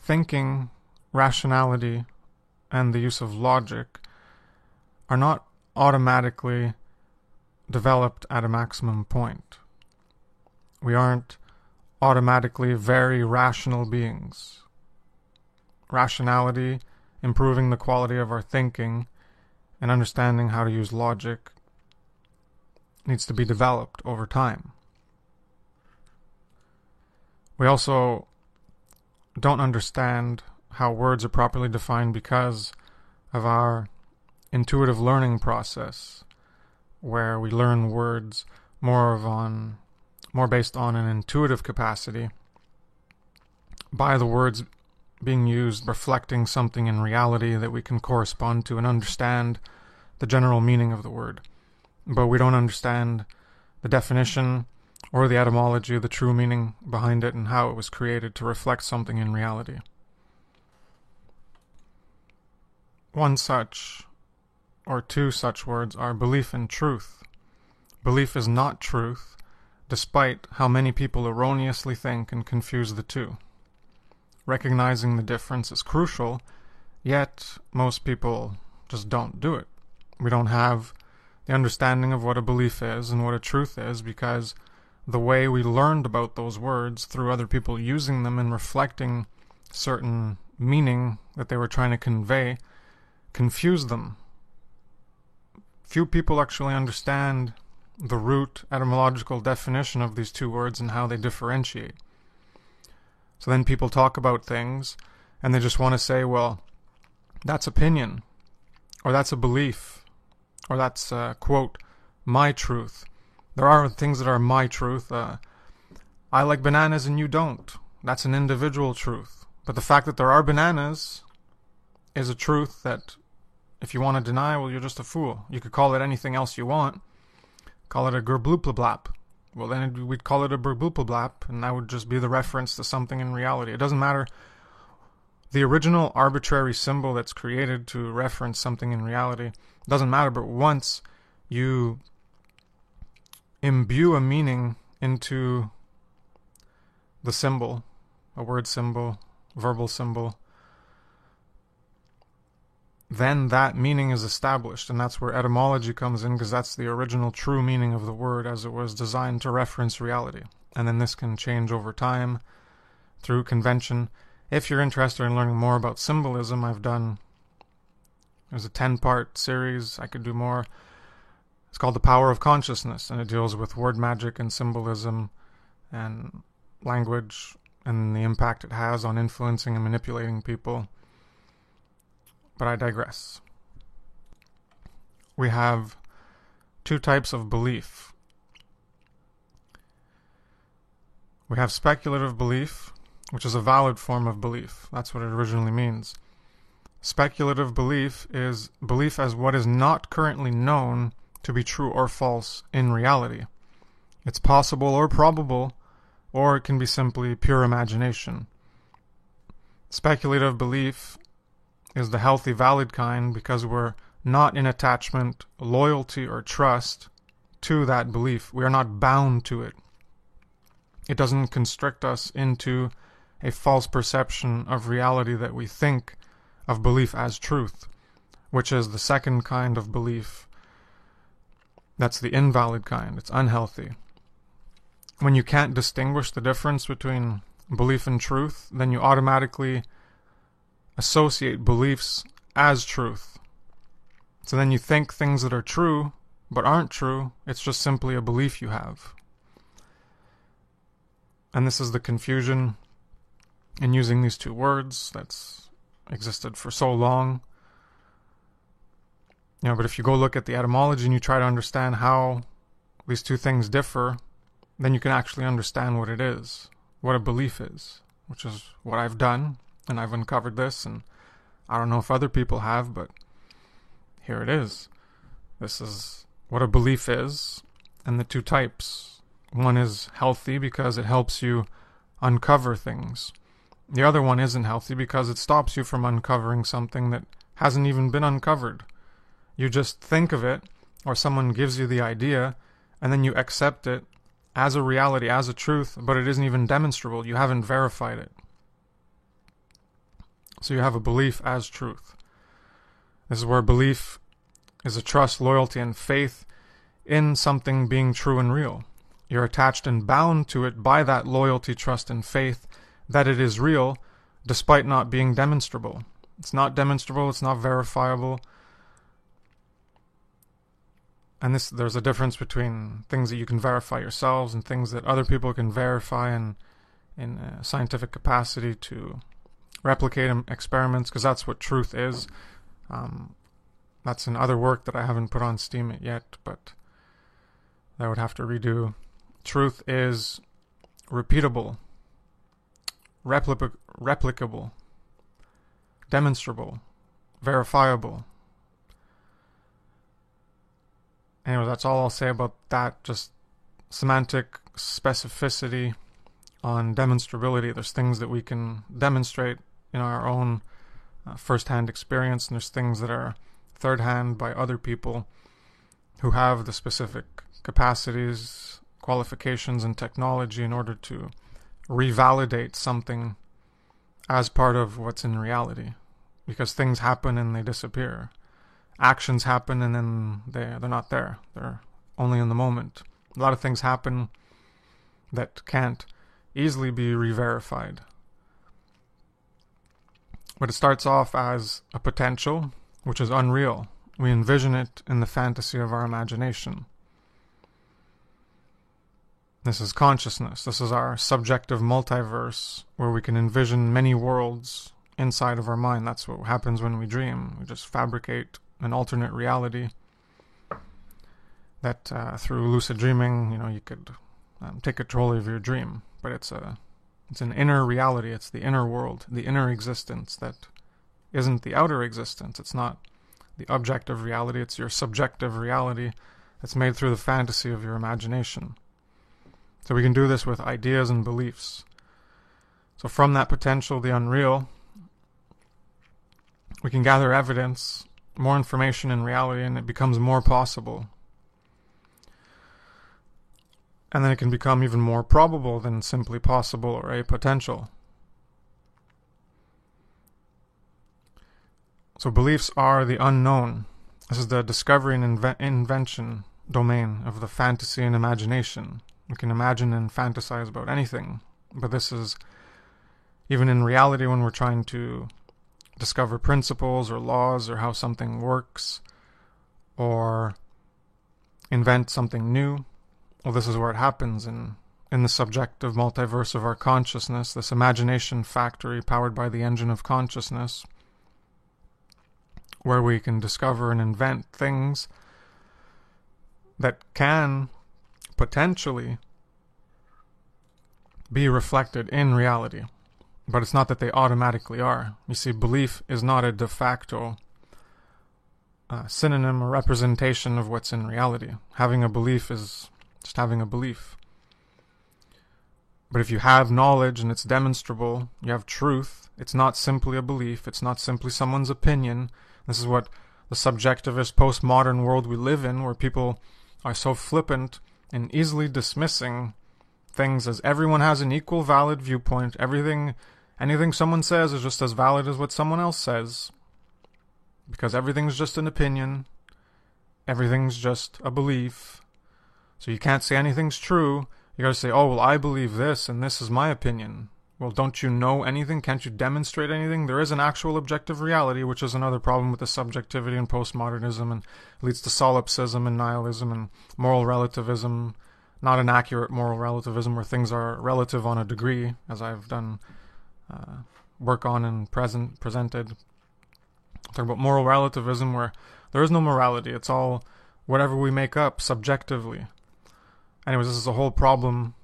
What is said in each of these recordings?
thinking, rationality, and the use of logic are not automatically developed at a maximum point. We aren't automatically very rational beings. Rationality, improving the quality of our thinking, and understanding how to use logic needs to be developed over time. We also don't understand how words are properly defined because of our intuitive learning process, where we learn words more based on an intuitive capacity, by the words being used reflecting something in reality that we can correspond to and understand the general meaning of the word. But we don't understand the definition or the etymology, the true meaning behind it, and how it was created to reflect something in reality. One such, or two such words are belief and truth. Belief is not truth, despite how many people erroneously think and confuse the two. Recognizing the difference is crucial, yet most people just don't do it. We don't have the understanding of what a belief is and what a truth is because the way we learned about those words through other people using them and reflecting certain meaning that they were trying to convey confused them. Few people actually understand the root etymological definition of these two words and how they differentiate. So then people talk about things and they just want to say, well, that's opinion, or that's a belief, or that's, quote, my truth. There are things that are my truth. I like bananas and you don't. That's an individual truth. But the fact that there are bananas is a truth that if you want to deny, well, you're just a fool. You could call it anything else you want. Call it a gerbloopleblap. Well, then we'd call it a gerbloopleblap, and that would just be the reference to something in reality. It doesn't matter. The original arbitrary symbol that's created to reference something in reality doesn't matter, but once you imbue a meaning into the symbol, a word symbol, verbal symbol, then that meaning is established, and that's where etymology comes in, because that's the original true meaning of the word as it was designed to reference reality. And then this can change over time through convention. If you're interested in learning more about symbolism, there's a 10-part series. I could do more. It's called The Power of Consciousness, and it deals with word magic and symbolism and language and the impact it has on influencing and manipulating people. But I digress. We have two types of belief. We have speculative belief, which is a valid form of belief. That's what it originally means. Speculative belief is belief as what is not currently known to be true or false in reality. It's possible or probable, or it can be simply pure imagination. Speculative belief is the healthy, valid kind because we're not in attachment, loyalty, or trust to that belief. We are not bound to it. It doesn't constrict us into a false perception of reality that we think of belief as truth, which is the second kind of belief. That's the invalid kind. It's unhealthy. When you can't distinguish the difference between belief and truth, then you automatically associate beliefs as truth. So then you think things that are true but aren't true. It's just simply a belief you have. And this is the confusion in using these two words that's existed for so long. But if you go look at the etymology and you try to understand how these two things differ, then you can actually understand what it is, what a belief is, which is what I've done. And I've uncovered this, and I don't know if other people have, but here it is. This is what a belief is, and the two types. One is healthy because it helps you uncover things. The other one isn't healthy because it stops you from uncovering something that hasn't even been uncovered. You just think of it, or someone gives you the idea, and then you accept it as a reality, as a truth, but it isn't even demonstrable. You haven't verified it. So you have a belief as truth. This is where belief is a trust, loyalty, and faith in something being true and real. You're attached and bound to it by that loyalty, trust, and faith that it is real, despite not being demonstrable. It's not demonstrable, it's not verifiable. And there's a difference between things that you can verify yourselves and things that other people can verify in a scientific capacity to replicate experiments, because that's what truth is. That's in other work that I haven't put on Steam yet, but I would have to redo. Truth is repeatable, replicable, demonstrable, verifiable. Anyway, that's all I'll say about that. Just semantic specificity on demonstrability. There's things that we can demonstrate in our own first-hand experience, and there's things that are third-hand by other people who have the specific capacities, qualifications, and technology in order to revalidate something as part of what's in reality. Because things happen and they disappear. Actions happen and then they're not there. They're only in the moment. A lot of things happen that can't easily be re-verified. But it starts off as a potential, which is unreal. We envision it in the fantasy of our imagination. This is consciousness. This is our subjective multiverse, where we can envision many worlds inside of our mind. That's what happens when we dream. We just fabricate an alternate reality that through lucid dreaming, you could take control of your dream. But it's an inner reality. It's the inner world, the inner existence that isn't the outer existence. It's not the objective reality. It's your subjective reality that's made through the fantasy of your imagination. So we can do this with ideas and beliefs. So from that potential, the unreal, we can gather evidence, more information in reality, and it becomes more possible. And then it can become even more probable than simply possible or a potential. So beliefs are the unknown. This is the discovery and invention domain of the fantasy and imagination. We can imagine and fantasize about anything, but this is, even in reality, when we're trying to discover principles or laws or how something works, or invent something new, well, this is where it happens in the subjective multiverse of our consciousness, this imagination factory powered by the engine of consciousness, where we can discover and invent things that can potentially be reflected in reality. But it's not that they automatically are. You see, belief is not a de facto synonym or representation of what's in reality. Having a belief is just having a belief. But if you have knowledge and it's demonstrable, you have truth, it's not simply a belief, it's not simply someone's opinion. This is what the subjectivist postmodern world we live in, where people are so flippant and easily dismissing things as everyone has an equal valid viewpoint. Anything someone says is just as valid as what someone else says. Because everything's just an opinion. Everything's just a belief. So you can't say anything's true. You gotta say, oh, well, I believe this and this is my opinion. Well, don't you know anything? Can't you demonstrate anything? There is an actual objective reality, which is another problem with the subjectivity and postmodernism, and leads to solipsism and nihilism and moral relativism. Not an accurate moral relativism where things are relative on a degree, as I've done work on and presented. Talk about moral relativism where there is no morality. It's all whatever we make up subjectively. Anyways, this is a whole problem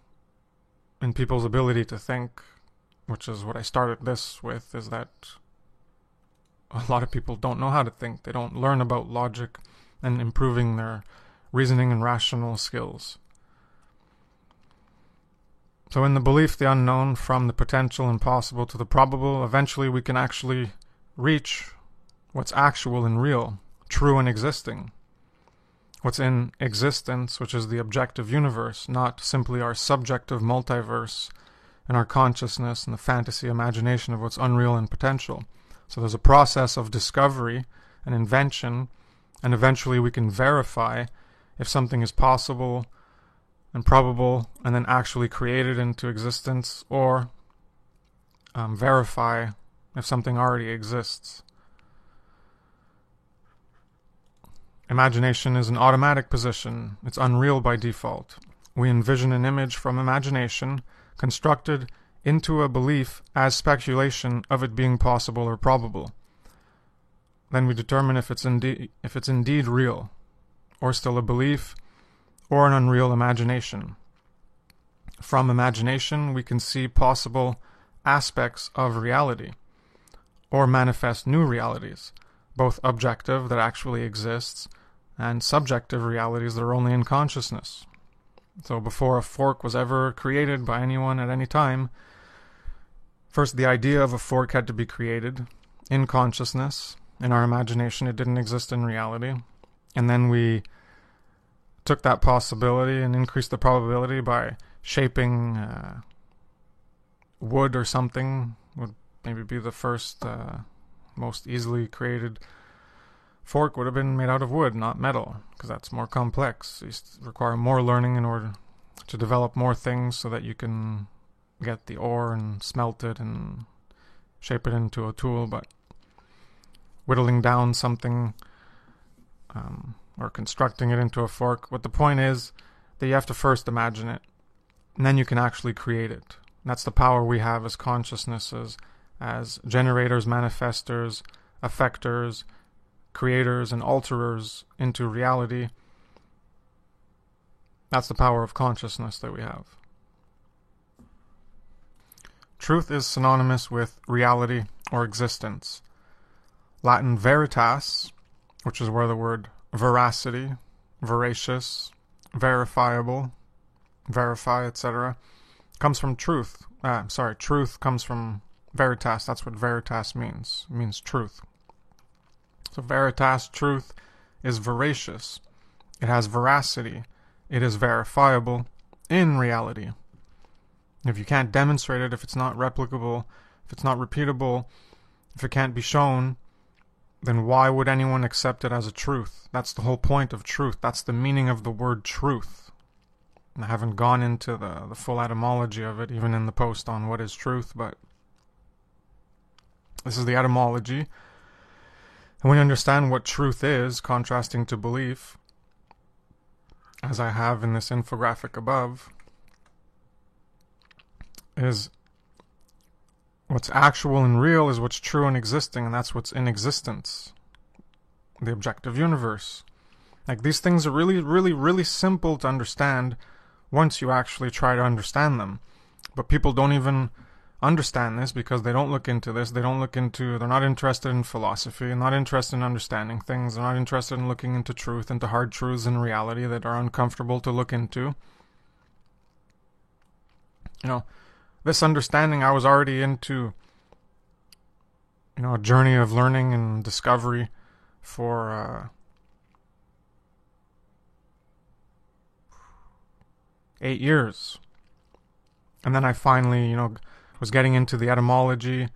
in people's ability to think, which is what I started this with, is that a lot of people don't know how to think. They don't learn about logic and improving their reasoning and rational skills. So in the belief, the unknown, from the potential and possible to the probable, eventually we can actually reach what's actual and real, true and existing. What's in existence, which is the objective universe, not simply our subjective multiverse and our consciousness and the fantasy imagination of what's unreal and potential. So there's a process of discovery and invention, and eventually we can verify if something is possible and probable and then actually created into existence, or verify if something already exists. Imagination is an automatic position. It's unreal by default. We envision an image from imagination constructed into a belief as speculation of it being possible or probable. Then we determine if it's indeed real, or still a belief, or an unreal imagination. From imagination, we can see possible aspects of reality, or manifest new realities, both objective that actually exists, and subjective realities that are only in consciousness. So before a fork was ever created by anyone at any time, first the idea of a fork had to be created in consciousness. In our imagination, it didn't exist in reality. And then we took that possibility and increased the probability by shaping wood or something. Would maybe be the first, most easily created fork would have been made out of wood, not metal, because that's more complex. You require more learning in order to develop more things so that you can get the ore and smelt it and shape it into a tool. But whittling down something or constructing it into a fork, but the point is that you have to first imagine it, and then you can actually create it. And that's the power we have as consciousnesses, as generators, manifestors, affectors, creators, and alterers into reality. That's the power of consciousness that we have. Truth is synonymous with reality or existence. Latin veritas, which is where the word veracity, veracious, verifiable, verify, etc., comes from truth. Truth comes from veritas. That's what veritas means. It means truth. So veritas, truth, is veracious. It has veracity. It is verifiable in reality. If you can't demonstrate it, if it's not replicable, if it's not repeatable, if it can't be shown, then why would anyone accept it as a truth? That's the whole point of truth. That's the meaning of the word truth. And I haven't gone into the full etymology of it, even in the post on what is truth, but this is the etymology. And when you understand what truth is, contrasting to belief, as I have in this infographic above, is what's actual and real is what's true and existing, and that's what's in existence. The objective universe. Like, these things are really, really, really simple to understand once you actually try to understand them. But people don't even understand this because they don't look into this. They're not interested in philosophy, not interested in understanding things. They're not interested in looking into truth, into hard truths in reality that are uncomfortable to look into. This understanding, I was already into, a journey of learning and discovery for 8 years. And then I finally, was getting into the etymology,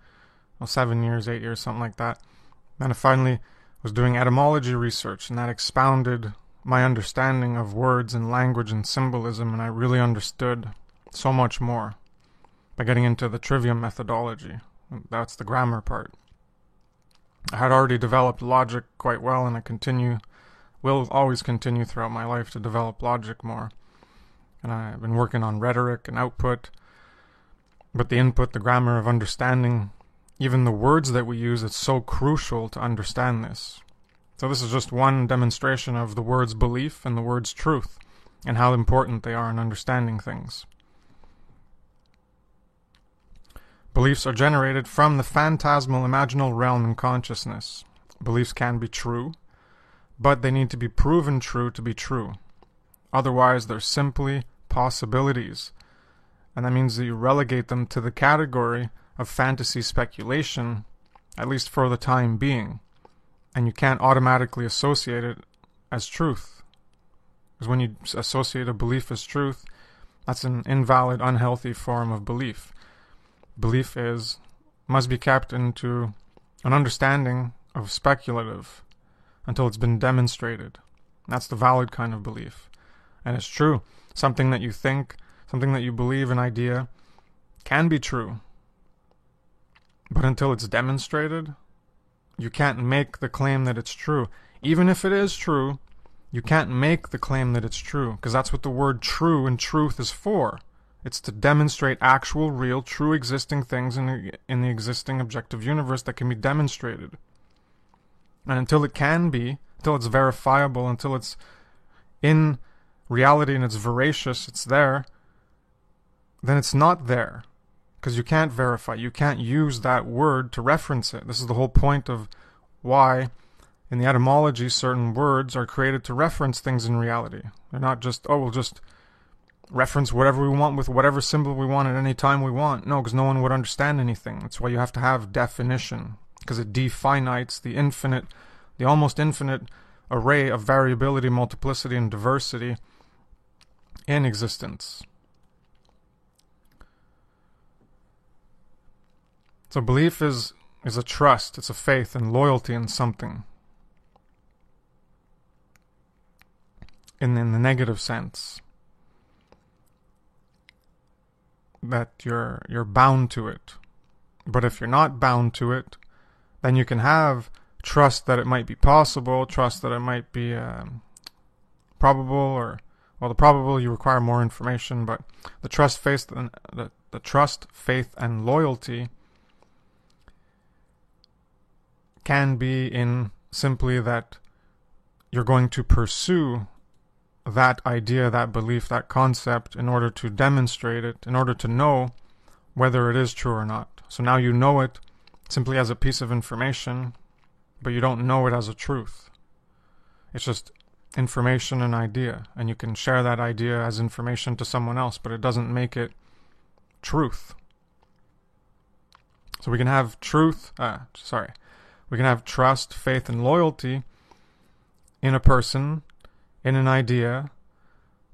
7 years, 8 years, something like that. Then I finally was doing etymology research, and that expounded my understanding of words and language and symbolism, and I really understood so much more by getting into the trivium methodology. That's the grammar part. I had already developed logic quite well, and I will always continue throughout my life to develop logic more. And I've been working on rhetoric and output, but the input, the grammar of understanding, even the words that we use, it's so crucial to understand this. So this is just one demonstration of the words belief and the words truth, and how important they are in understanding things. Beliefs are generated from the phantasmal imaginal realm in consciousness. Beliefs can be true, but they need to be proven true to be true. Otherwise, they're simply possibilities. And that means that you relegate them to the category of fantasy speculation, at least for the time being. And you can't automatically associate it as truth. Because when you associate a belief as truth, that's an invalid, unhealthy form of belief. Belief must be kept into an understanding of speculative until it's been demonstrated. That's the valid kind of belief. And it's true. Something that you think, something that you believe, an idea, can be true. But until it's demonstrated, you can't make the claim that it's true. Even if it is true, you can't make the claim that it's true, because that's what the word true and truth is for. It's to demonstrate actual, real, true existing things in the existing objective universe that can be demonstrated. And until it can be, until it's verifiable, until it's in reality and it's veracious, it's there, then it's not there. Because you can't verify, you can't use that word to reference it. This is the whole point of why, in the etymology, certain words are created to reference things in reality. They're not just, we'll just reference whatever we want with whatever symbol we want at any time we want. No, because no one would understand anything. That's why you have to have definition, because it definites the infinite, the almost infinite array of variability, multiplicity, and diversity in existence. So belief is a trust, it's a faith and loyalty in something. In the negative sense. That you're bound to it. But if you're not bound to it, then you can have trust that it might be possible, trust that it might be probable, or, well, the probable you require more information, but the trust, faith, the trust, faith, and loyalty can be in simply that you're going to pursue that idea, that belief, that concept in order to demonstrate it, in order to know whether it is true or not. So now you know it simply as a piece of information, but you don't know it as a truth. It's just information and idea, and you can share that idea as information to someone else, but it doesn't make it truth. So we can have we can have trust, faith, and loyalty in a person, in an idea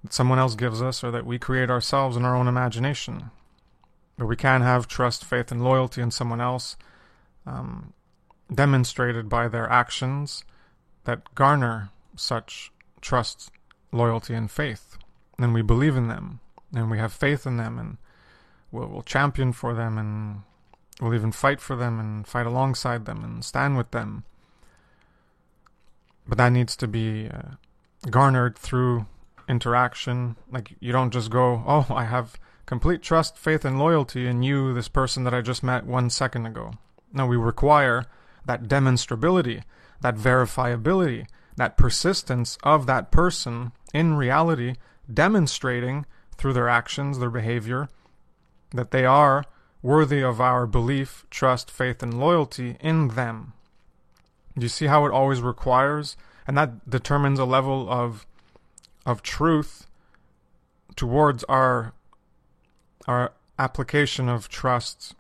that someone else gives us or that we create ourselves in our own imagination. But we can have trust, faith, and loyalty in someone else demonstrated by their actions that garner such trust, loyalty, and faith. And we believe in them, and we have faith in them, and we'll champion for them, and we'll even fight for them and fight alongside them and stand with them. But that needs to be garnered through interaction. Like, you don't just go, oh, I have complete trust, faith, and loyalty in you, this person that I just met 1 second ago. No, we require that demonstrability, that verifiability, that persistence of that person in reality, demonstrating through their actions, their behavior, that they are worthy of our belief, trust, faith, and loyalty in them. Do you see how it always requires? And that determines a level of truth towards our application of trust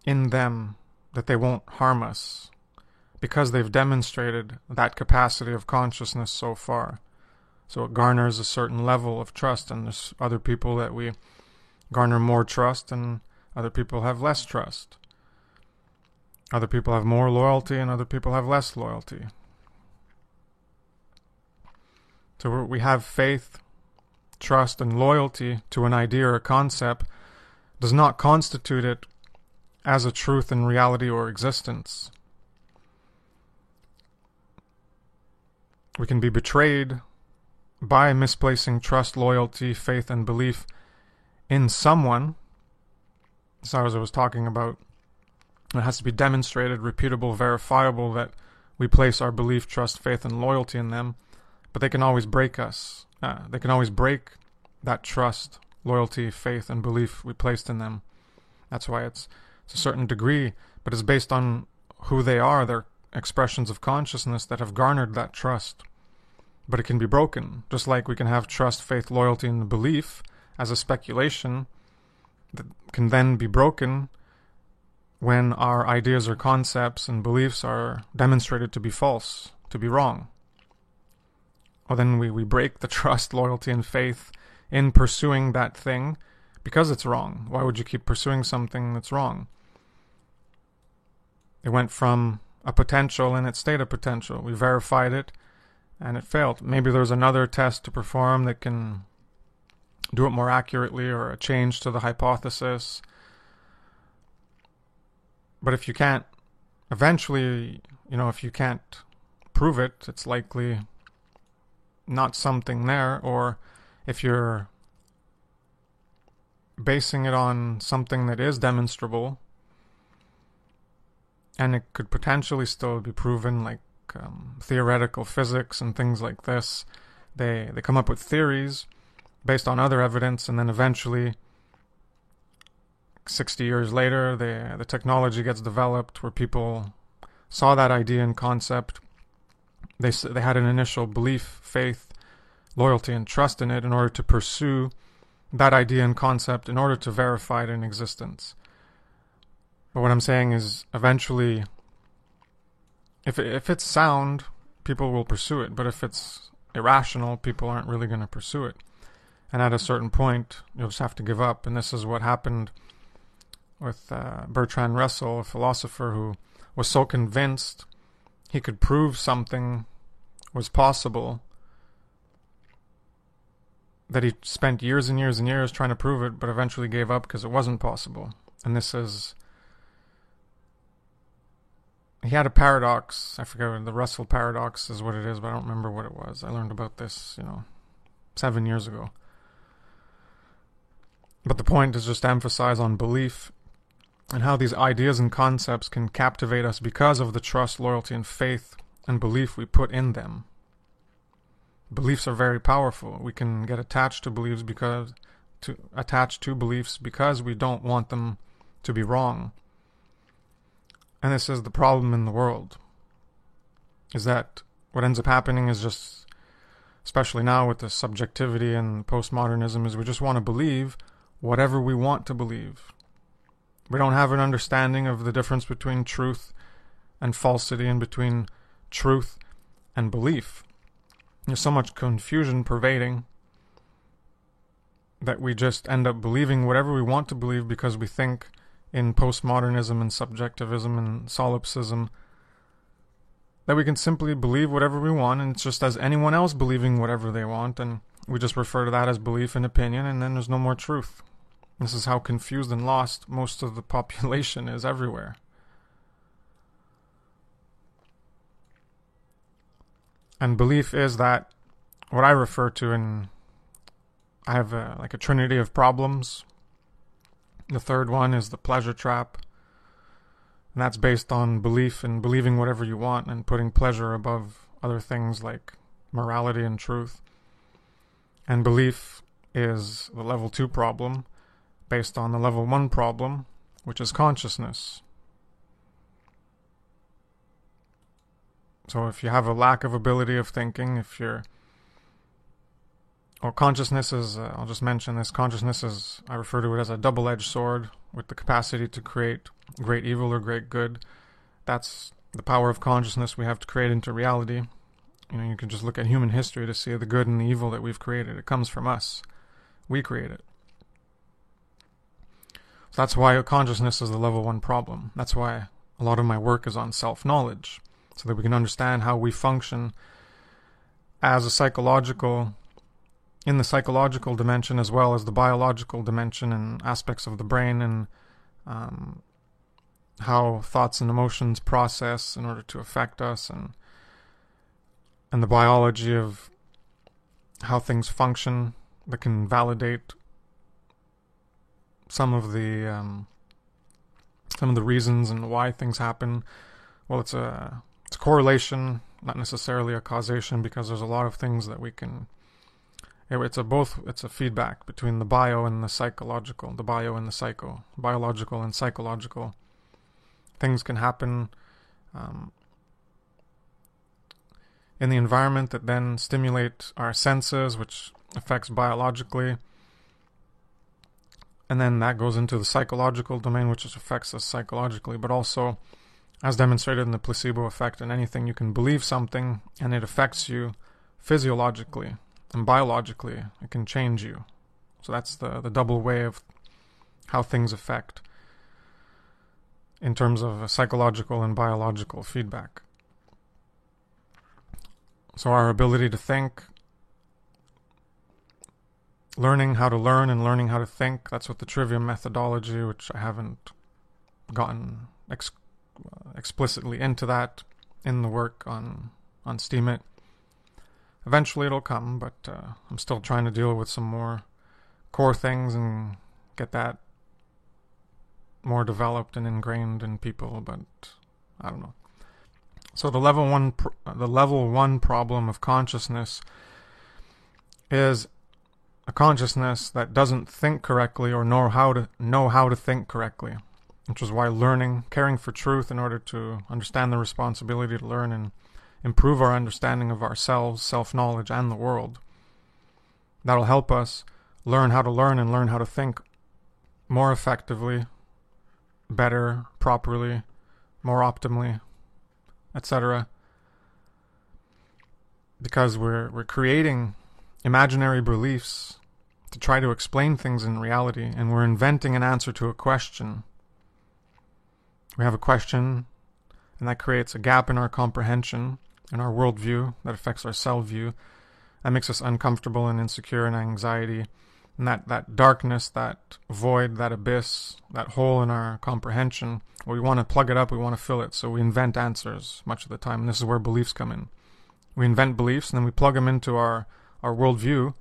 in them, that they won't harm us, because they've demonstrated that capacity of consciousness so far. So it garners a certain level of trust, and there's other people that we garner more trust, and other people have less trust. Other people have more loyalty, and other people have less loyalty. So we have faith, trust, and loyalty to an idea or a concept does not constitute it as a truth in reality or existence. We can be betrayed by misplacing trust, loyalty, faith, and belief in someone. So as I was talking about, it has to be demonstrated, repeatable, verifiable that we place our belief, trust, faith, and loyalty in them. But they can always break us. They can always break that trust, loyalty, faith, and belief we placed in them. That's why it's a certain degree, but it's based on who they are, their expressions of consciousness that have garnered that trust. But it can be broken, just like we can have trust, faith, loyalty, and belief as a speculation that can then be broken when our ideas or concepts and beliefs are demonstrated to be false, to be wrong. Well, then we break the trust, loyalty, and faith in pursuing that thing because it's wrong. Why would you keep pursuing something that's wrong? It went from a potential and it stayed a potential. We verified it and it failed. Maybe there's another test to perform that can do it more accurately, or a change to the hypothesis. But if you can't, eventually, if you can't prove it, it's likely not something there. Or if you're basing it on something that is demonstrable and it could potentially still be proven, like theoretical physics and things like this, they come up with theories based on other evidence, and then eventually 60 years later the technology gets developed where people saw that idea and concept. They had an initial belief, faith, loyalty, and trust in it in order to pursue that idea and concept, in order to verify it in existence. But what I'm saying is, eventually, if it's sound, people will pursue it. But if it's irrational, people aren't really going to pursue it. And at a certain point, you'll just have to give up. And this is what happened with Bertrand Russell, a philosopher who was so convinced he could prove something was possible that he spent years and years and years trying to prove it, but eventually gave up because it wasn't possible. And he had a paradox. I forget, the Russell paradox is what it is, but I don't remember what it was. I learned about this, 7 years ago. But the point is just to emphasize on belief and how these ideas and concepts can captivate us because of the trust, loyalty, and faith and belief we put in them. Beliefs are very powerful. We can get attached to beliefs because we don't want them to be wrong. And this is the problem in the world, is that what ends up happening is just, especially now with the subjectivity and postmodernism, is we just want to believe whatever we want to believe. We don't have an understanding of the difference between truth and falsity, and between truth and belief. There's so much confusion pervading that we just end up believing whatever we want to believe because we think in postmodernism and subjectivism and solipsism that we can simply believe whatever we want, and it's just as anyone else believing whatever they want, and we just refer to that as belief and opinion, and then there's no more truth. This is how confused and lost most of the population is everywhere. And belief is that, what I refer to I have a trinity of problems. The third one is the pleasure trap. And that's based on belief and believing whatever you want and putting pleasure above other things like morality and truth. And belief is the level 2 problem based on the level 1 problem, which is consciousness. So if you have a lack of ability of thinking, consciousness is, I'll just mention this, consciousness is, I refer to it as a double-edged sword with the capacity to create great evil or great good. That's the power of consciousness we have to create into reality. You can just look at human history to see the good and the evil that we've created. It comes from us. We create it. So that's why consciousness is the level 1 problem. That's why a lot of my work is on self-knowledge, so that we can understand how we function as in the psychological dimension as well as the biological dimension and aspects of the brain, and how thoughts and emotions process in order to affect us, and the biology of how things function that can validate some of the reasons and why things happen. Well, it's a correlation, not necessarily a causation, because there's a lot of things that we can. It's a feedback between the bio and the psychological, the bio and the psycho, biological and psychological. Things can happen in the environment that then stimulate our senses, which affects biologically. And then that goes into the psychological domain, which affects us psychologically, but also, as demonstrated in the placebo effect, in anything, you can believe something and it affects you physiologically and biologically. It can change you. So that's the double way of how things affect. in terms of psychological and biological feedback. So our ability to think, learning how to learn and learning how to think, that's what the trivium methodology, which I haven't gotten explicitly into that in the work on Steemit. Eventually it'll come, but I'm still trying to deal with some more core things and get that more developed and ingrained in people, but I don't know. So the level one problem of consciousness is a consciousness that doesn't think correctly or know how to think correctly, which is why learning, caring for truth in order to understand the responsibility to learn and improve our understanding of ourselves, self-knowledge, and the world. That'll help us learn how to learn and learn how to think more effectively, better, properly, more optimally, etc. Because we're creating imaginary beliefs to try to explain things in reality, and we're inventing an answer to a question. We have a question, and that creates a gap in our comprehension, in our worldview, that affects our self-view. That makes us uncomfortable and insecure and anxiety. And that darkness, that void, that abyss, that hole in our comprehension, we want to plug it up, we want to fill it, so we invent answers much of the time. And this is where beliefs come in. We invent beliefs, and then we plug them into our worldview.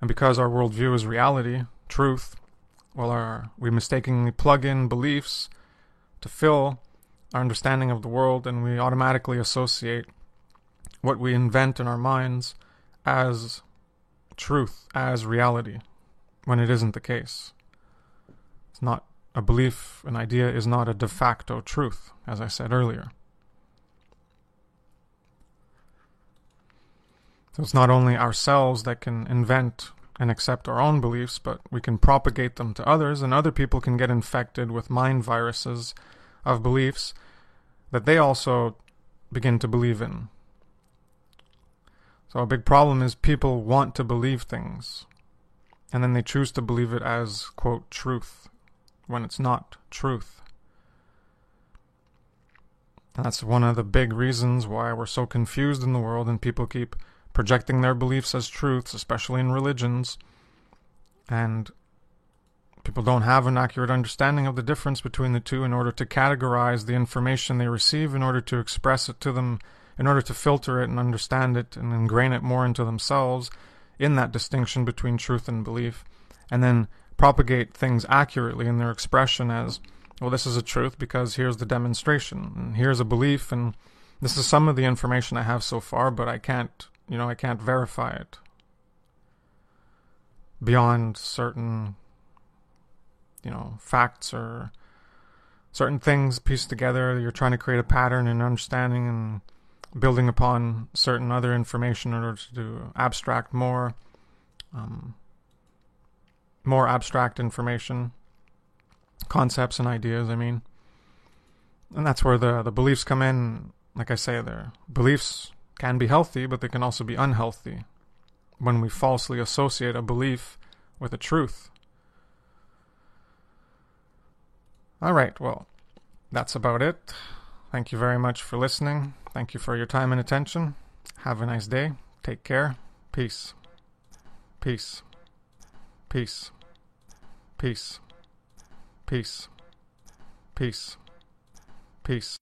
And because our worldview is reality, truth, well, we mistakenly plug in beliefs to fill our understanding of the world, and we automatically associate what we invent in our minds as truth, as reality, when it isn't the case. It's not a belief, an idea is not a de facto truth, as I said earlier. So it's not only ourselves that can invent and accept our own beliefs, but we can propagate them to others, and other people can get infected with mind viruses of beliefs that they also begin to believe in. So a big problem is people want to believe things, and then they choose to believe it as, quote, truth, when it's not truth. And that's one of the big reasons why we're so confused in the world, and people keep projecting their beliefs as truths, especially in religions, and people don't have an accurate understanding of the difference between the two in order to categorize the information they receive, in order to express it to them, in order to filter it and understand it and ingrain it more into themselves in that distinction between truth and belief, and then propagate things accurately in their expression as, well, this is a truth because here's the demonstration, and here's a belief, and this is some of the information I have so far, but I can't verify it beyond certain, facts or certain things pieced together. You're trying to create a pattern and understanding and building upon certain other information in order to abstract more abstract information, concepts and ideas, And that's where the beliefs come in. Like I say, their beliefs can be healthy, but they can also be unhealthy when we falsely associate a belief with a truth. Alright, well, that's about it. Thank you very much for listening. Thank you for your time and attention. Have a nice day. Take care. Peace. Peace. Peace. Peace. Peace. Peace. Peace.